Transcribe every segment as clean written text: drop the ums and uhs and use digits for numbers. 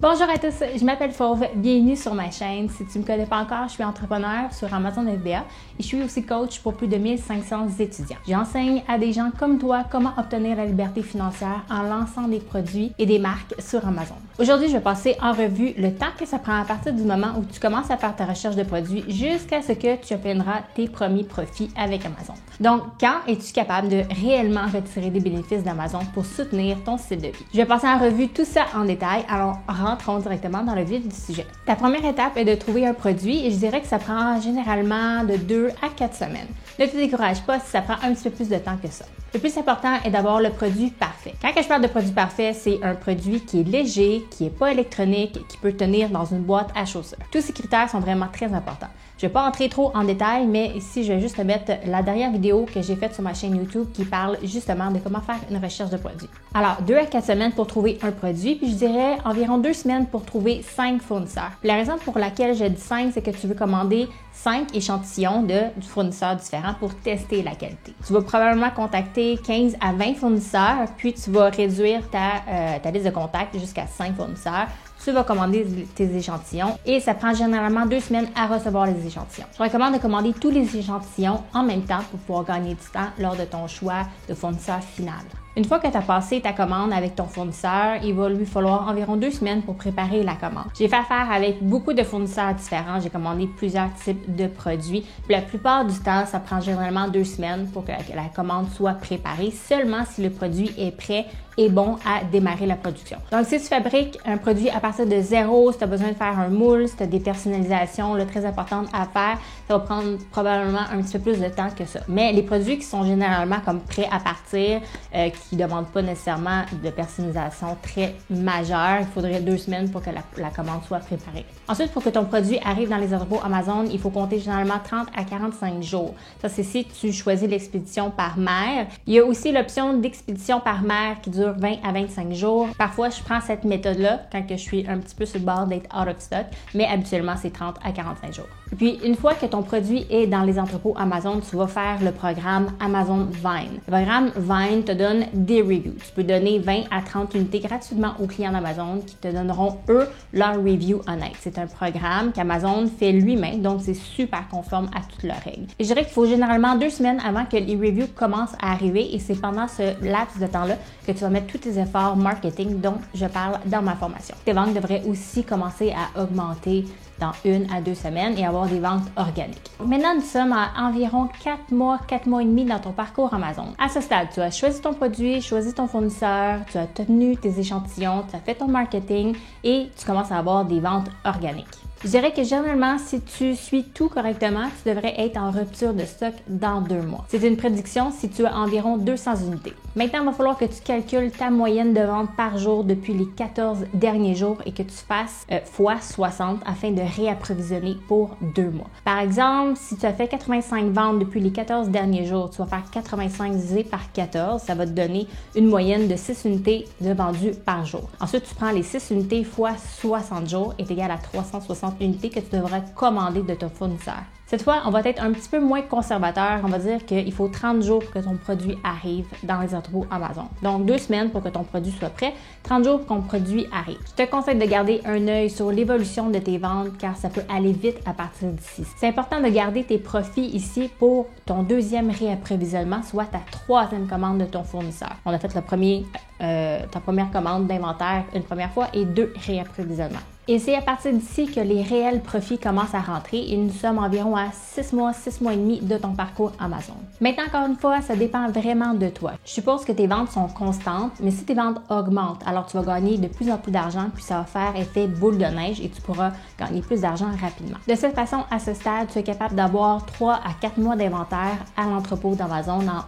Bonjour à tous, je m'appelle Fauve, bienvenue sur ma chaîne. Si tu ne me connais pas encore, je suis entrepreneur sur Amazon FBA et je suis aussi coach pour plus de 1500 étudiants. J'enseigne à des gens comme toi comment obtenir la liberté financière en lançant des produits et des marques sur Amazon. Aujourd'hui, je vais passer en revue le temps que ça prend à partir du moment où tu commences à faire ta recherche de produits jusqu'à ce que tu obtiendras tes premiers profits avec Amazon. Donc, quand es-tu capable de réellement retirer des bénéfices d'Amazon pour soutenir ton style de vie? Je vais passer en revue tout ça en détail, alors rentrons directement dans le vif du sujet. Ta première étape est de trouver un produit et je dirais que ça prend généralement de 2 à 4 semaines. Ne te décourage pas si ça prend un petit peu plus de temps que ça. Le plus important est d'avoir le produit parfait. Quand je parle de produit parfait, c'est un produit qui est léger, qui n'est pas électronique, qui peut tenir dans une boîte à chaussures. Tous ces critères sont vraiment très importants. Je ne vais pas entrer trop en détail, mais ici, je vais juste te mettre la dernière vidéo que j'ai faite sur ma chaîne YouTube qui parle justement de comment faire une recherche de produit. Alors, 2 à 4 semaines pour trouver un produit, puis je dirais environ 2 semaines pour trouver 5 fournisseurs. Puis la raison pour laquelle je dis 5, c'est que tu veux commander 5 échantillons de fournisseurs différents pour tester la qualité. Tu vas probablement contacter 15 à 20 fournisseurs, puis tu vas réduire ta liste de contacts jusqu'à 5 fournisseurs. Tu vas commander tes échantillons et ça prend généralement 2 semaines à recevoir les échantillons. Je recommande de commander tous les échantillons en même temps pour pouvoir gagner du temps lors de ton choix de fournisseur final. Une fois que tu as passé ta commande avec ton fournisseur, il va lui falloir environ 2 semaines pour préparer la commande. J'ai fait affaire avec beaucoup de fournisseurs différents. J'ai commandé plusieurs types de produits. Puis la plupart du temps, ça prend généralement 2 semaines pour que la commande soit préparée, seulement si le produit est prêt et bon à démarrer la production. Donc, si tu fabriques un produit à partir de zéro, si tu as besoin de faire un moule, si tu as des personnalisations très importantes à faire, ça va prendre probablement un petit peu plus de temps que ça. Mais les produits qui sont généralement comme prêts à partir, qui ne demandent pas nécessairement de personnalisation très majeure, il faudrait 2 semaines pour que la commande soit préparée. Ensuite, pour que ton produit arrive dans les entrepôts Amazon, il faut compter généralement 30 à 45 jours. Ça, c'est si tu choisis l'expédition par mer. Il y a aussi l'option d'expédition par mer qui dure 20 à 25 jours. Parfois, je prends cette méthode-là quand je suis un petit peu sur le bord d'être out of stock, mais habituellement, c'est 30 à 45 jours. Et puis, une fois que ton produit est dans les entrepôts Amazon, tu vas faire le programme Amazon Vine. Le programme Vine te donne des reviews. Tu peux donner 20 à 30 unités gratuitement aux clients d'Amazon qui te donneront, eux, leur review honnête. C'est un programme qu'Amazon fait lui-même, donc c'est super conforme à toutes leurs règles. Et je dirais qu'il faut généralement 2 semaines avant que les reviews commencent à arriver et c'est pendant ce laps de temps-là que tu vas mettre tous tes efforts marketing dont je parle dans ma formation. Tes ventes devraient aussi commencer à augmenter dans 1 à 2 semaines et avoir des ventes organiques. Maintenant, nous sommes à environ 4 mois et demi dans ton parcours Amazon. À ce stade, tu as choisi ton produit, choisi ton fournisseur, tu as tenu tes échantillons, tu as fait ton marketing et tu commences à avoir des ventes organiques. Je dirais que généralement, si tu suis tout correctement, tu devrais être en rupture de stock dans 2 mois. C'est une prédiction si tu as environ 200 unités. Maintenant, il va falloir que tu calcules ta moyenne de vente par jour depuis les 14 derniers jours et que tu fasses fois 60 afin de réapprovisionner pour 2 mois. Par exemple, si tu as fait 85 ventes depuis les 14 derniers jours, tu vas faire 85 divisé par 14, ça va te donner une moyenne de 6 unités de vendues par jour. Ensuite, tu prends les 6 unités fois 60 jours est égal à 360 unités que tu devras commander de ton fournisseur. Cette fois, on va être un petit peu moins conservateur. On va dire qu'il faut 30 jours pour que ton produit arrive dans les entrepôts Amazon. Donc, 2 semaines pour que ton produit soit prêt, 30 jours pour que ton produit arrive. Je te conseille de garder un œil sur l'évolution de tes ventes car ça peut aller vite à partir d'ici. C'est important de garder tes profits ici pour ton 2e réapprovisionnement, soit ta 3e commande de ton fournisseur. On a fait ta première commande d'inventaire une première fois et 2 réapprovisionnements. Et c'est à partir d'ici que les réels profits commencent à rentrer et nous sommes environ à 6 mois et demi de ton parcours Amazon. Maintenant, encore une fois, ça dépend vraiment de toi. Je suppose que tes ventes sont constantes, mais si tes ventes augmentent, alors tu vas gagner de plus en plus d'argent, puis ça va faire effet boule de neige et tu pourras gagner plus d'argent rapidement. De cette façon, à ce stade, tu es capable d'avoir 3 à 4 mois d'inventaire à l'entrepôt d'Amazon en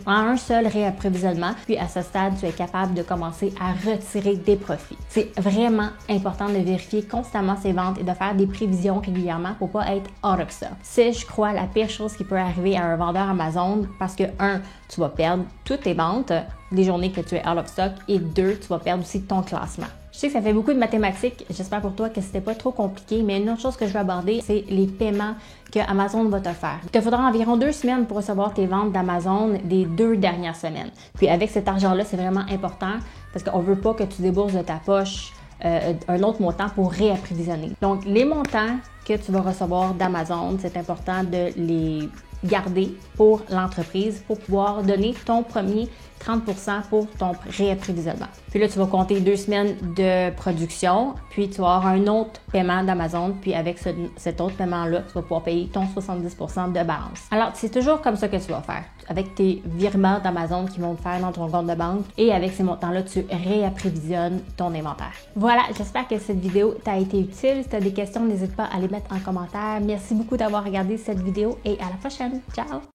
un seul réapprovisionnement, puis à ce stade, tu es capable de commencer à retirer des profits. C'est vraiment important de vérifier constamment ses ventes et de faire des prévisions régulièrement pour pas être out of stock. C'est, je crois, la pire chose qui peut arriver à un vendeur Amazon parce que, 1, tu vas perdre toutes tes ventes les journées que tu es out of stock et 2, tu vas perdre aussi ton classement. Je sais que ça fait beaucoup de mathématiques. J'espère pour toi que c'était pas trop compliqué, mais une autre chose que je vais aborder, c'est les paiements que Amazon va te faire. Il te faudra environ 2 semaines pour recevoir tes ventes d'Amazon des 2 dernières semaines. Puis avec cet argent-là, c'est vraiment important parce qu'on veut pas que tu débourses de ta poche un autre montant pour réapprovisionner. Donc, les montants que tu vas recevoir d'Amazon, c'est important de les garder pour l'entreprise pour pouvoir donner ton premier 30% pour ton réapprovisionnement. Puis là, tu vas compter 2 semaines de production, puis tu vas avoir un autre paiement d'Amazon, puis avec cet autre paiement-là, tu vas pouvoir payer ton 70% de balance. Alors, c'est toujours comme ça que tu vas faire, avec tes virements d'Amazon qui vont te faire dans ton compte de banque, et avec ces montants-là, tu réapprovisionnes ton inventaire. Voilà, j'espère que cette vidéo t'a été utile. Si tu as des questions, n'hésite pas à les mettre en commentaire. Merci beaucoup d'avoir regardé cette vidéo et à la prochaine. Ciao!